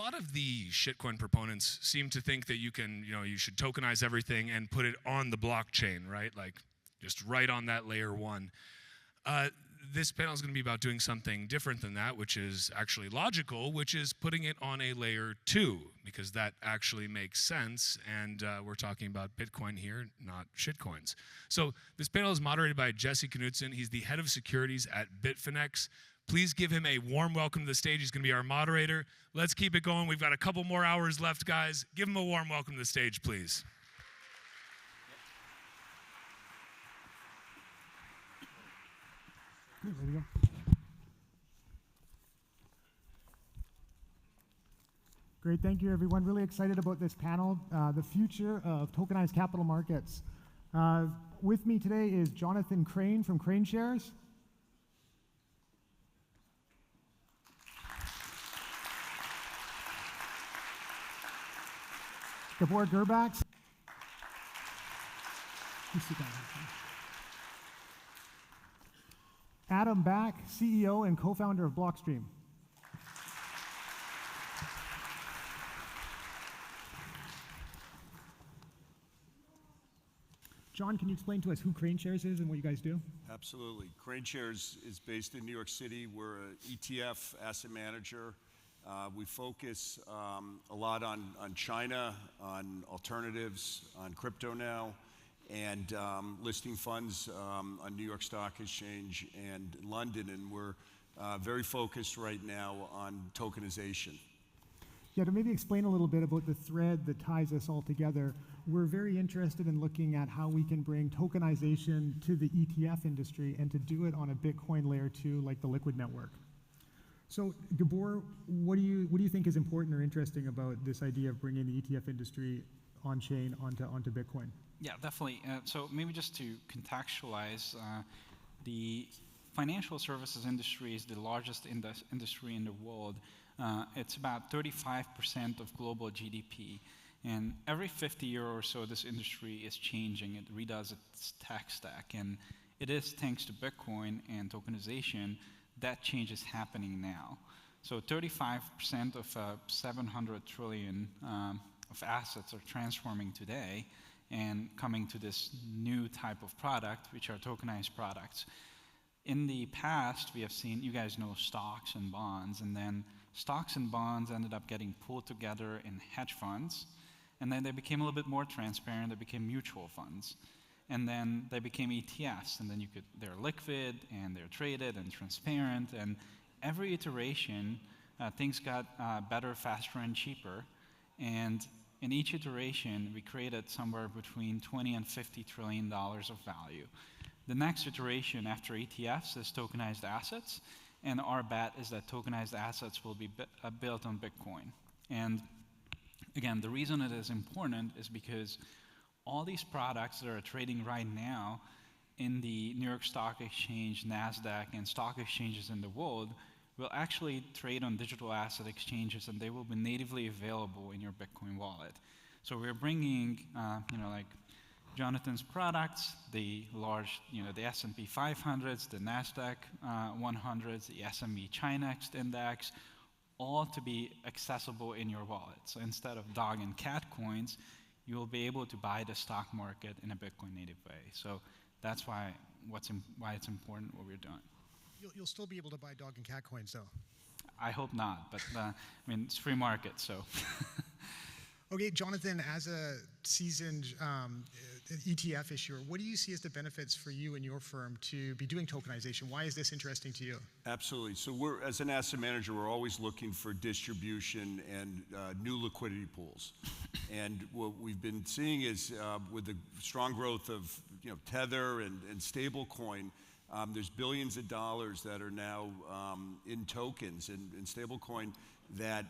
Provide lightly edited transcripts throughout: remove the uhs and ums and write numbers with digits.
lot of the shitcoin proponents seem to think that you can, you should tokenize everything and put it on the blockchain, right? Like just right on that layer one. This panel is going to be about doing something different than that, which is actually logical, which is putting it on a layer 2, because that actually makes sense, and we're talking about Bitcoin here, not shitcoins. So this panel is moderated by Jesse Knutson. He's the head of securities at Bitfinex. Please give him a warm welcome to the stage. He's going to be our moderator. Let's keep it going. We've got a couple more hours left, guys. Give him a warm welcome to the stage, please. There we go. Great, thank you everyone. Really excited about this panel, the future of tokenized capital markets. With me today is Jonathan Krane from Krane Shares. Gabor Gurbacs. Adam Back, CEO and co-founder of Blockstream. John, can you explain to us who Krane Shares is and what you guys do? Absolutely. Krane Shares is based in New York City. We're an ETF asset manager. We focus a lot on China, on alternatives, on crypto now, and listing funds on New York Stock Exchange and London, and we're very focused right now on tokenization. Yeah, to maybe explain a little bit about the thread that ties us all together, we're very interested in looking at how we can bring tokenization to the ETF industry and to do it on a Bitcoin layer 2 like the Liquid network. So Gabor, what do you think is important or interesting about this idea of bringing the ETF industry on-chain onto Bitcoin? Yeah, definitely. So maybe just to contextualize, the financial services industry is the largest industry in the world. It's about 35% of global GDP. And every 50 years or so, this industry is changing. It redoes its tech stack. And it is thanks to Bitcoin and tokenization that change is happening now. So 35% of 700 trillion of assets are transforming today and coming to this new type of product, which are tokenized products. In the past, we have seen, you guys know stocks and bonds, and then stocks and bonds ended up getting pulled together in hedge funds, and then they became a little bit more transparent, they became mutual funds. And then they became ETFs, and then they're liquid, and they're traded and transparent, and every iteration, things got better, faster, and cheaper. And in each iteration, we created somewhere between 20 and $50 trillion of value. The next iteration after ETFs is tokenized assets, and our bet is that tokenized assets will be built on Bitcoin. And again, the reason it is important is because all these products that are trading right now in the New York Stock Exchange, NASDAQ, and stock exchanges in the world will actually trade on digital asset exchanges, and they will be natively available in your Bitcoin wallet. So we're bringing, like Jonathan's products, the large, the S&P 500s, the NASDAQ 100s, the S&P China Index, all to be accessible in your wallet. So instead of dog and cat coins, you will be able to buy the stock market in a Bitcoin native way. So that's why it's important what we're doing. You'll still be able to buy dog and cat coins, though. I hope not, but it's free market, so. Okay, Jonathan, as a seasoned ETF issuer, what do you see as the benefits for you and your firm to be doing tokenization? Why is this interesting to you? Absolutely. So as an asset manager, we're always looking for distribution and new liquidity pools. And what we've been seeing is with the strong growth of Tether and stablecoin, there's billions of dollars that are now in tokens and in stablecoin that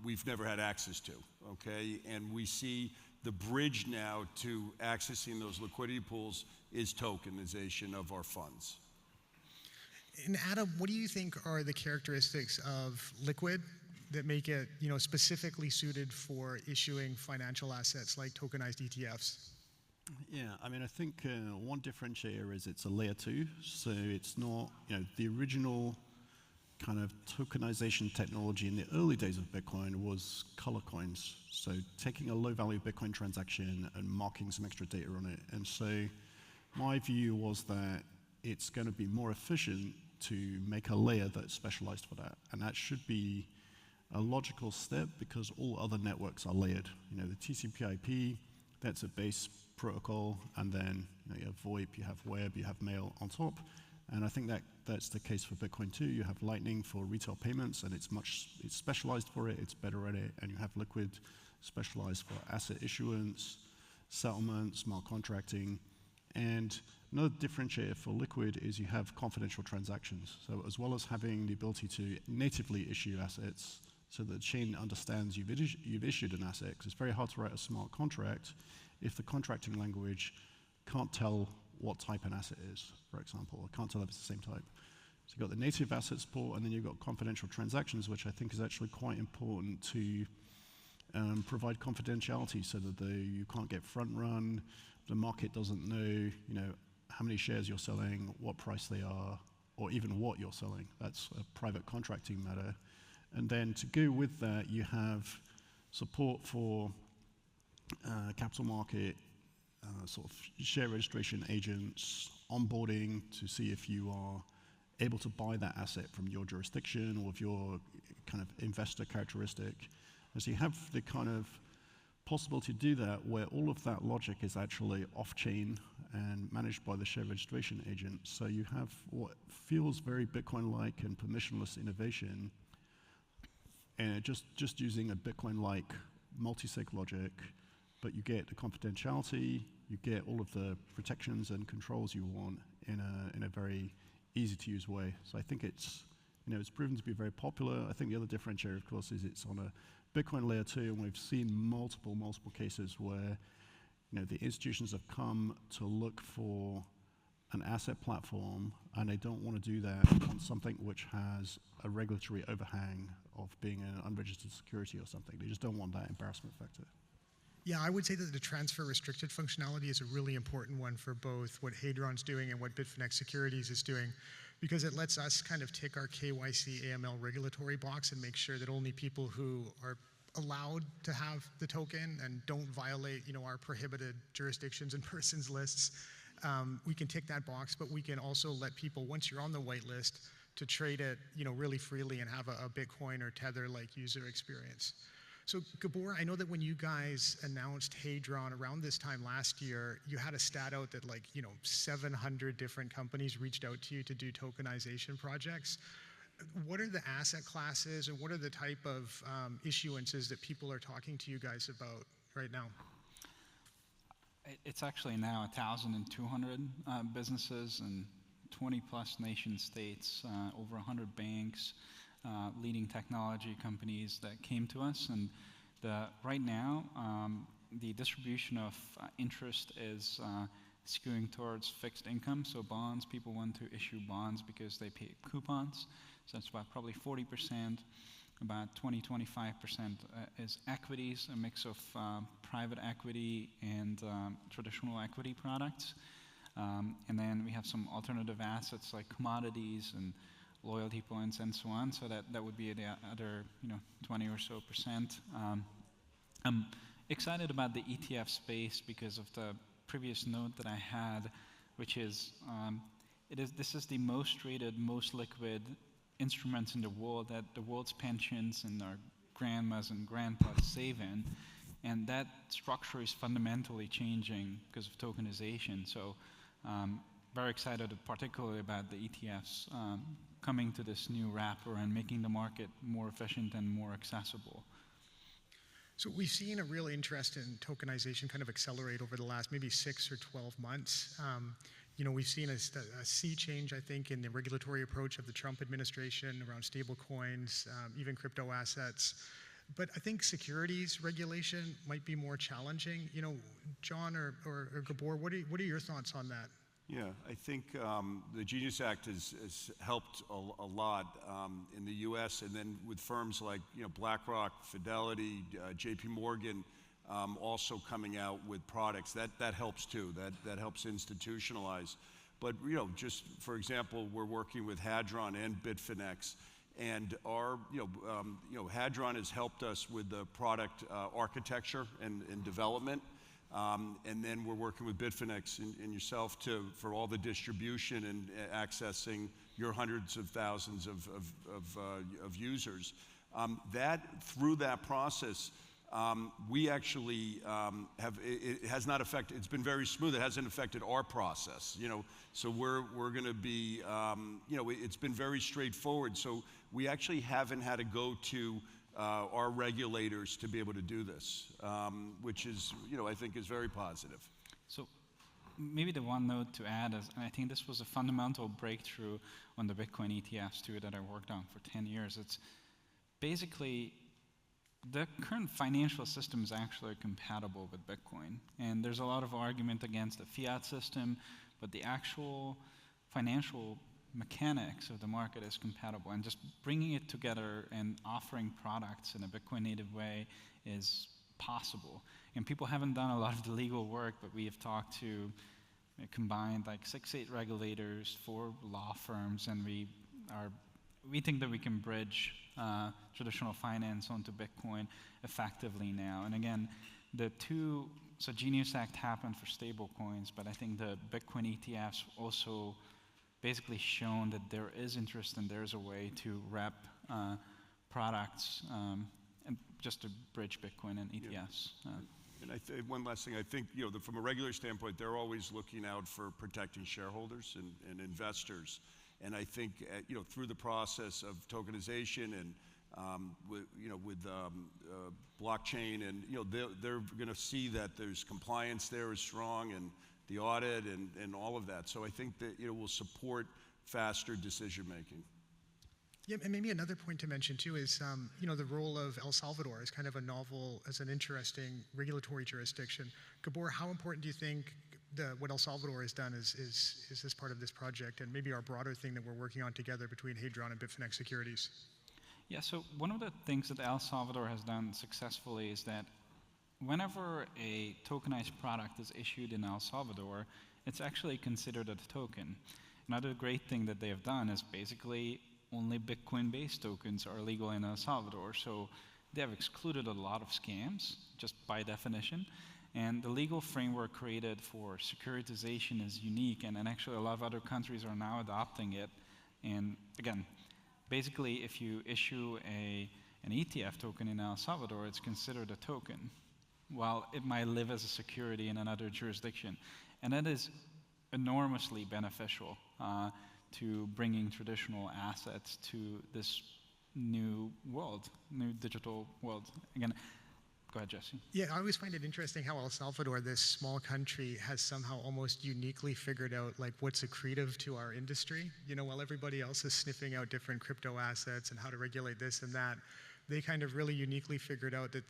we've never had access to, okay? And we see the bridge now to accessing those liquidity pools is tokenization of our funds. And Adam, what do you think are the characteristics of Liquid that make it specifically suited for issuing financial assets like tokenized ETFs? Yeah, I think one differentiator is it's a layer 2, so it's not, the original kind of tokenization technology in the early days of Bitcoin was color coins. So taking a low value Bitcoin transaction and marking some extra data on it. And so my view was that it's going to be more efficient to make a layer that's specialized for that. And that should be a logical step because all other networks are layered. You know, the TCP/IP, that's a base protocol, and then you have VoIP, you have web, you have mail on top. And I think that that's the case for Bitcoin too. You have Lightning for retail payments, and it's specialized for it, it's better at it, and you have Liquid specialized for asset issuance, settlement, smart contracting. And another differentiator for Liquid is you have confidential transactions. So as well as having the ability to natively issue assets so that the chain understands you've issued an asset, because it's very hard to write a smart contract if the contracting language can't tell what type an asset is, for example, or can't tell if it's the same type. So you've got the native asset support, and then you've got confidential transactions, which I think is actually quite important to provide confidentiality so that you can't get front run, the market doesn't know, how many shares you're selling, what price they are, or even what you're selling. That's a private contracting matter. And then to go with that, you have support for capital market, sort of share registration agents, onboarding to see if you are able to buy that asset from your jurisdiction or if your kind of investor characteristic. And so you have the kind of possibility to do that where all of that logic is actually off-chain and managed by the share registration agent. So you have what feels very Bitcoin-like and permissionless innovation, and just using a Bitcoin-like multi-sig logic, but you get the confidentiality, you get all of the protections and controls you want in a very easy-to-use way. So I think it's proven to be very popular. I think the other differentiator, of course, is it's on a Bitcoin layer 2, and we've seen multiple cases where the institutions have come to look for an asset platform, and they don't want to do that on something which has a regulatory overhang of being an unregistered security or something. They just don't want that embarrassment factor. Yeah, I would say that the transfer restricted functionality is a really important one for both what Hadron's doing and what Bitfinex Securities is doing, because it lets us kind of tick our KYC AML regulatory box and make sure that only people who are allowed to have the token and don't violate, our prohibited jurisdictions and persons lists, we can tick that box, but we can also let people, once you're on the white list, to trade it, really freely and have a Bitcoin or Tether-like user experience. So Gabor, I know that when you guys announced Hadron around this time last year, you had a stat out that 700 different companies reached out to you to do tokenization projects. What are the asset classes and what are the type of issuances that people are talking to you guys about right now? It's actually now 1,200 businesses in 20 plus nation states, over 100 banks, leading technology companies that came to us. And right now, the distribution of interest is skewing towards fixed income. So bonds, people want to issue bonds because they pay coupons. So that's about probably 40%. About 20-25% is equities, a mix of private equity and traditional equity products. And then we have some alternative assets like commodities and loyalty points and so on. So that would be the other 20 or so percent. I'm excited about the ETF space because of the previous note that I had, which is this is the most traded, most liquid instruments in the world that the world's pensions and our grandmas and grandpas save in, and that structure is fundamentally changing because of tokenization. So very excited particularly about the ETFs coming to this new wrapper and making the market more efficient and more accessible. So we've seen a real interest in tokenization kind of accelerate over the last maybe 6 or 12 months. We've seen a sea change, I think, in the regulatory approach of the Trump administration around stable coins, even crypto assets. But I think securities regulation might be more challenging. John or Gabor, what are your thoughts on that? Yeah, I think the Genius Act has helped a lot in the U.S. and then with firms like BlackRock, Fidelity, J.P. Morgan, also coming out with products that helps too. That helps institutionalize. But just for example, we're working with Hadron and Bitfinex, And our, Hadron has helped us with the product architecture and development. And then we're working with Bitfinex and yourself for all the distribution and accessing your hundreds of thousands of users. Through that process, we actually it has not affected, it's been very smooth, it hasn't affected our process, so we're going to be, it's been very straightforward, so we actually haven't had to go to our regulators to be able to do this, which is, I think is very positive. So maybe the one note to add is, and I think this was a fundamental breakthrough on the Bitcoin ETFs too that I worked on for 10 years. It's basically the current financial system is actually compatible with Bitcoin. And there's a lot of argument against the fiat system, but the actual financial mechanics of the market is compatible. And just bringing it together and offering products in a Bitcoin native way is possible. And people haven't done a lot of the legal work, but we have talked to combined like 6-8 regulators, 4 law firms, and we think that we can bridge traditional finance onto Bitcoin effectively now. And again, so Genius Act happened for stable coins, but I think the Bitcoin ETFs also basically shown that there is interest and there's a way to wrap products and just to bridge Bitcoin and ETFs. Yeah. And one last thing, I think, from a regular standpoint, they're always looking out for protecting shareholders and investors. And I think, through the process of tokenization and with blockchain, and they're going to see that there's compliance there is strong, and the audit and all of that. So I think that it will support faster decision making. Yeah, and maybe another point to mention too is, the role of El Salvador as kind of a novel, as an interesting regulatory jurisdiction. Gabor, how important do you think what El Salvador has done is this part of this project, and maybe our broader thing that we're working on together between Hadron and Bitfinex Securities? Yeah, so one of the things that El Salvador has done successfully is that whenever a tokenized product is issued in El Salvador, it's actually considered a token. Another great thing that they have done is basically only Bitcoin-based tokens are legal in El Salvador, so they have excluded a lot of scams, just by definition. And the legal framework created for securitization is unique, and actually a lot of other countries are now adopting it. And again, basically if you issue an ETF token in El Salvador, it's considered a token, while it might live as a security in another jurisdiction. And that is enormously beneficial to bringing traditional assets to this new world, new digital world. Again, go ahead, Jesse. Yeah, I always find it interesting how El Salvador, this small country, has somehow almost uniquely figured out like what's accretive to our industry. While everybody else is sniffing out different crypto assets and how to regulate this and that, they kind of really uniquely figured out that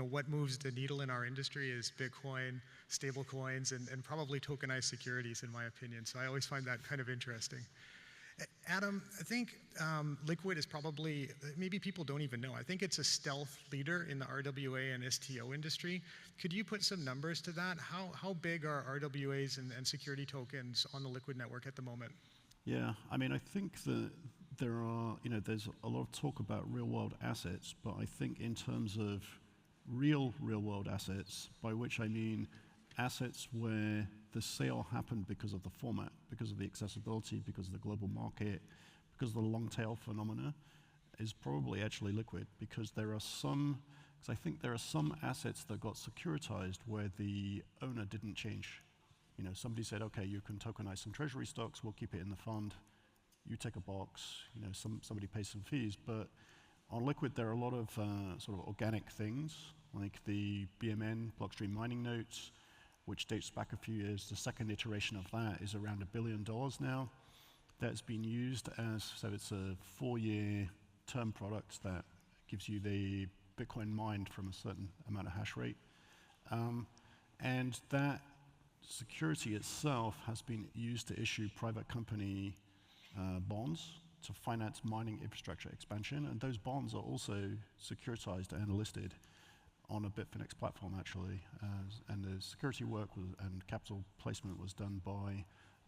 what moves the needle in our industry is Bitcoin, stable coins, and probably tokenized securities, in my opinion. So I always find that kind of interesting. Adam, I think Liquid is probably, maybe people don't even know, I think it's a stealth leader in the RWA and STO industry. Could you put some numbers to that? How big are RWAs and security tokens on the Liquid network at the moment? Yeah, I mean, I think that there's a lot of talk about real-world assets, but I think in terms of real-world assets, by which I mean assets where the sale happened because of the format, because of the accessibility, because of the global market, because of the long tail phenomena, is probably actually Liquid, because I think there are some assets that got securitized where the owner didn't change. Somebody said, okay, you can tokenize some treasury stocks, we'll keep it in the fund. You take a box, somebody pays some fees. But on Liquid, there are a lot of sort of organic things, like the BMN blockstream mining notes, which dates back a few years. The second iteration of that is around $1 billion now. That's been used so it's a 4-year term product that gives you the Bitcoin mined from a certain amount of hash rate. And that security itself has been used to issue private company bonds to finance mining infrastructure expansion, and those bonds are also securitized and listed on a Bitfinex platform, actually. And the security work and capital placement was done by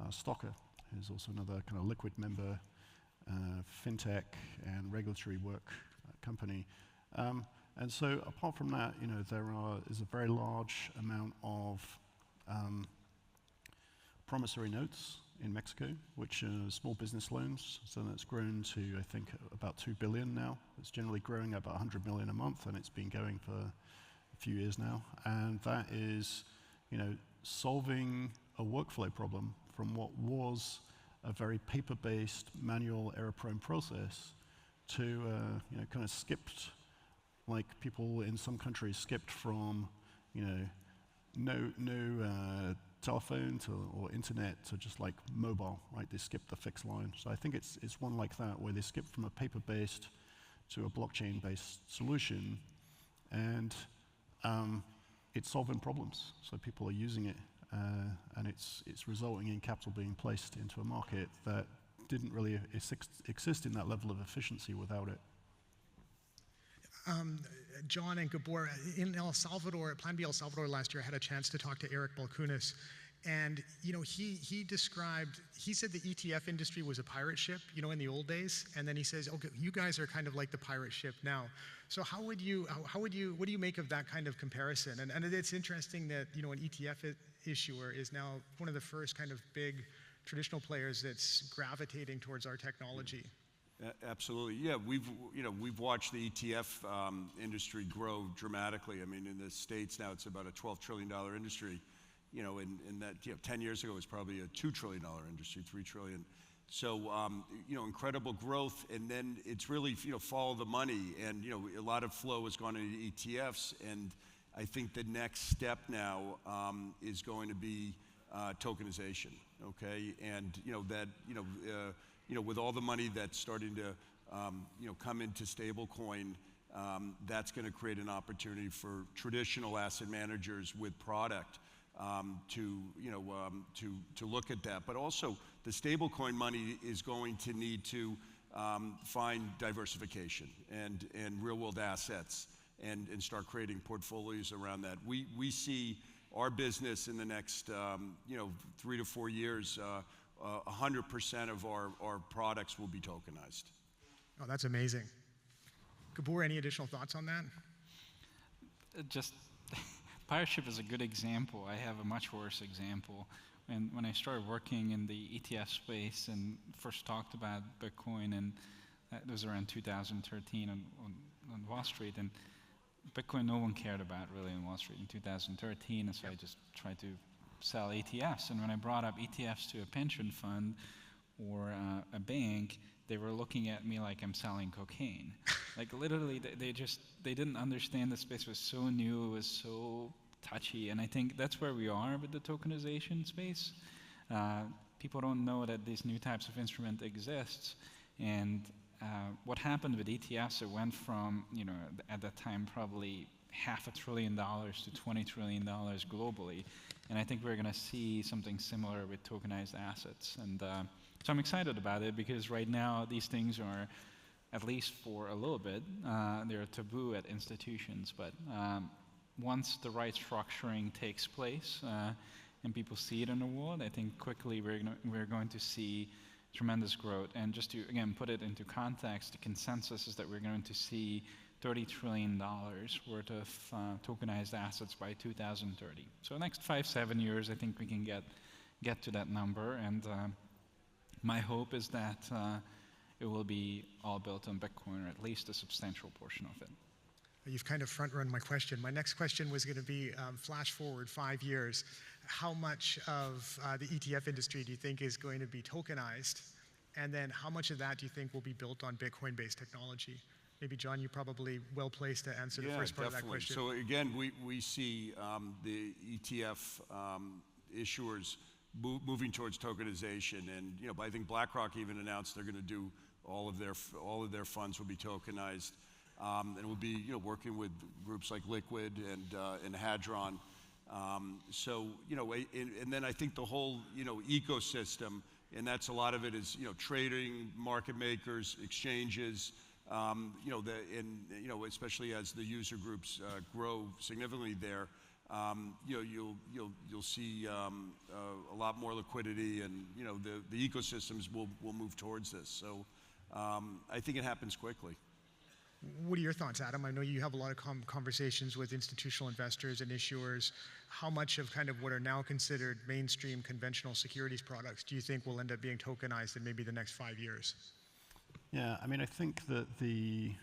Stocker, who's also another kind of Liquid member fintech and regulatory work company. And so apart from that, there is a very large amount of promissory notes in Mexico, which are small business loans. So that's grown to, I think, about 2 billion now. It's generally growing at about 100 million a month, and it's been going for a few years now. And that is, solving a workflow problem from what was a very paper-based, manual, error-prone process to, kind of skipped, like people in some countries skipped from, no telephone or internet to just like mobile, right? They skipped the fixed line. So I think it's one like that, where they skipped from a paper-based to a blockchain-based solution, and it's solving problems. So people are using it, and it's resulting in capital being placed into a market that didn't really exist in that level of efficiency without it. John and Gabor, in El Salvador, at Plan B El Salvador last year, I had a chance to talk to Eric Balkunas, and he said the ETF industry was a pirate ship, in the old days, and then he says, okay, you guys are kind of like the pirate ship now. So what do you make of that kind of comparison? And it's interesting that, an ETF issuer is now one of the first kind of big traditional players that's gravitating towards our technology. Absolutely, yeah. We've watched the ETF industry grow dramatically. I mean, in the States now, it's about a $12 trillion industry. In that 10 years ago, it was probably a $2 trillion industry, $3 trillion. So, incredible growth, and then it's really, follow the money, and a lot of flow has gone into ETFs, and I think the next step now is going to be tokenization. Okay, and with all the money that's starting to, come into stablecoin, that's going to create an opportunity for traditional asset managers with product to look at that. But also, the stablecoin money is going to need to find diversification and real-world assets and start creating portfolios around that. We see our business in the next 3 to 4 years. 100% of our products will be tokenized. Oh, that's amazing. Gabor, any additional thoughts on that? Just, pirate ship is a good example. I have a much worse example. When I started working in the ETF space and first talked about Bitcoin, and that was around 2013 on Wall Street, and Bitcoin no one cared about really on Wall Street in 2013, and so I just tried to sell ETFs. And when I brought up ETFs to a pension fund or a bank, they were looking at me like I'm selling cocaine. Like literally, they didn't understand the space was so new, it was so touchy, and I think that's where we are with the tokenization space. People don't know that these new types of instrument exists, and what happened with ETFs, it went from, at that time probably $500 billion to $20 trillion globally. And I think we're going to see something similar with tokenized assets. And so I'm excited about it because right now these things are, at least for a little bit, they're taboo at institutions. But once the right structuring takes place and people see it in the world, I think quickly we're going to see tremendous growth. And just to, again, put it into context, the consensus is that we're going to see $30 trillion worth of tokenized assets by 2030. So next 5-7 years, I think we can get to that number. And my hope is that it will be all built on Bitcoin, or at least a substantial portion of it. You've kind of front-run my question. My next question was going to be flash forward 5 years. How much of the ETF industry do you think is going to be tokenized? And then how much of that do you think will be built on Bitcoin-based technology? Maybe, John, you're probably well placed to answer the first part of that question. So again, we see the ETF issuers moving towards tokenization, and I think BlackRock even announced they're going to do all of their funds will be tokenized, and we'll be working with groups like Liquid and Hadron. And then I think the whole ecosystem, and that's a lot of it is trading, market makers, exchanges. Especially as the user groups grow significantly there, you'll see a lot more liquidity, and the ecosystems will move towards this. So I think it happens quickly. What are your thoughts, Adam? I know you have a lot of conversations with institutional investors and issuers. How much of kind of what are now considered mainstream conventional securities products do you think will end up being tokenized in maybe the next 5 years? Yeah, I mean, I think that the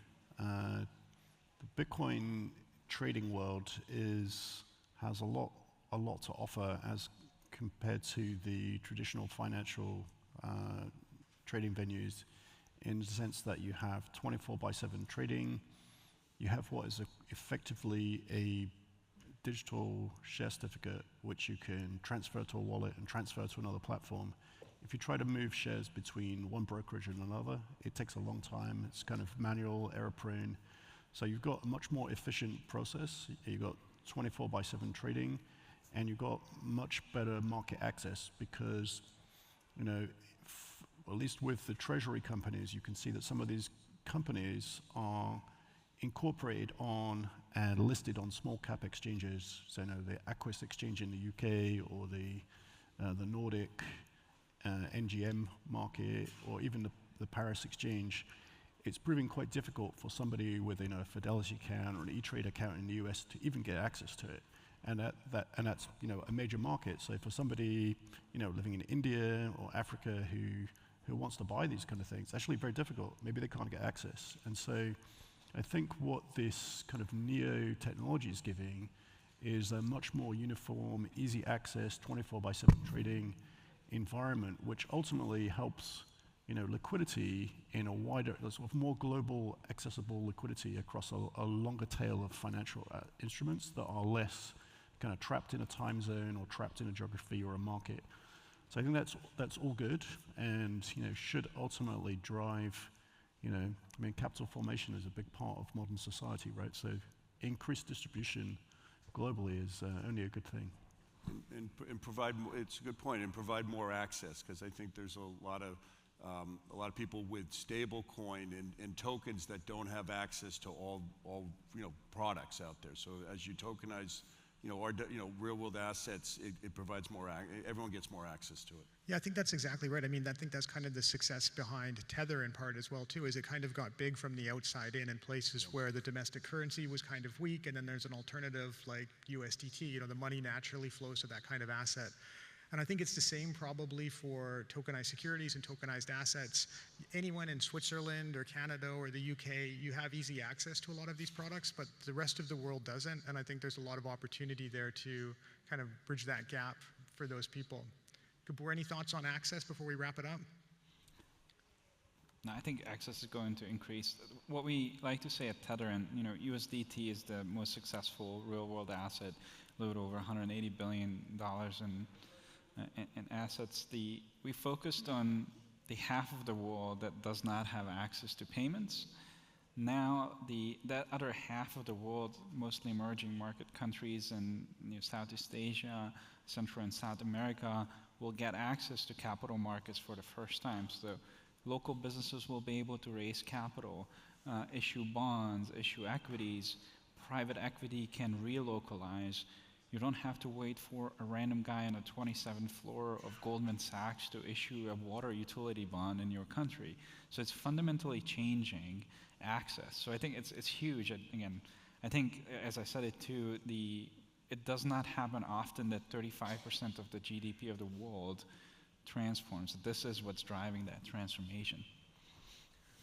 Bitcoin trading world has a lot to offer as compared to the traditional financial trading venues, in the sense that you have 24/7 trading, you have what is effectively a digital share certificate which you can transfer to a wallet and transfer to another platform. If you try to move shares between one brokerage and another, it takes a long time. It's kind of manual, error prone. So you've got a much more efficient process. You've got 24/7 trading, and you've got much better market access because, you know, at least with the treasury companies, you can see that some of these companies are incorporated on and listed on small cap exchanges. So, you know, the Aquis exchange in the UK, or the Nordic NGM market, or even the Paris exchange. It's proving quite difficult for somebody with, you know, a Fidelity account or an E-Trade account in the US to even get access to it. And that's, you know, a major market. So for somebody, you know, living in India or Africa who wants to buy these kind of things, it's actually very difficult. Maybe they can't get access. And so I think what this kind of neo technology is giving is a much more uniform, easy access, 24/7 trading environment, which ultimately helps, you know, liquidity in a wider, sort of more global, accessible liquidity across a longer tail of financial instruments that are less kind of trapped in a time zone or trapped in a geography or a market. So I think that's all good, and, you know, should ultimately drive, you know, I mean, capital formation is a big part of modern society, right? So increased distribution globally is only a good thing. And provide, it's a good point, and provide more access, because I think there's a lot of people with stable coin and tokens that don't have access to all you know, products out there. So as you tokenize, you know, real world assets, it provides more, everyone gets more access to it. Yeah, I think that's exactly right. I mean, I think that's kind of the success behind Tether in part as well too, is it kind of got big from the outside in places where the domestic currency was kind of weak, and then there's an alternative like USDT, you know, the money naturally flows to that kind of asset. And I think it's the same probably for tokenized securities and tokenized assets. Anyone in Switzerland or Canada or the UK, you have easy access to a lot of these products, but the rest of the world doesn't. And I think there's a lot of opportunity there to kind of bridge that gap for those people. Gabor, any thoughts on access before we wrap it up? No, I think access is going to increase. What we like to say at Tether, and, you know, USDT is the most successful real-world asset, a little over $180 billion in assets. We focused on the half of the world that does not have access to payments. Now that other half of the world, mostly emerging market countries in, you know, Southeast Asia, Central and South America, will get access to capital markets for the first time. So local businesses will be able to raise capital, issue bonds, issue equities. Private equity can relocalize. You don't have to wait for a random guy on the 27th floor of Goldman Sachs to issue a water utility bond in your country. So it's fundamentally changing access. So I think it's huge. Again, I think, as I said it too, it does not happen often that 35% of the GDP of the world transforms. This is what's driving that transformation.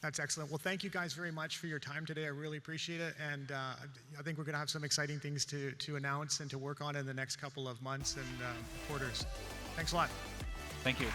That's excellent. Well, thank you guys very much for your time today. I really appreciate it. And I think we're going to have some exciting things to announce and to work on in the next couple of months and quarters. Thanks a lot. Thank you.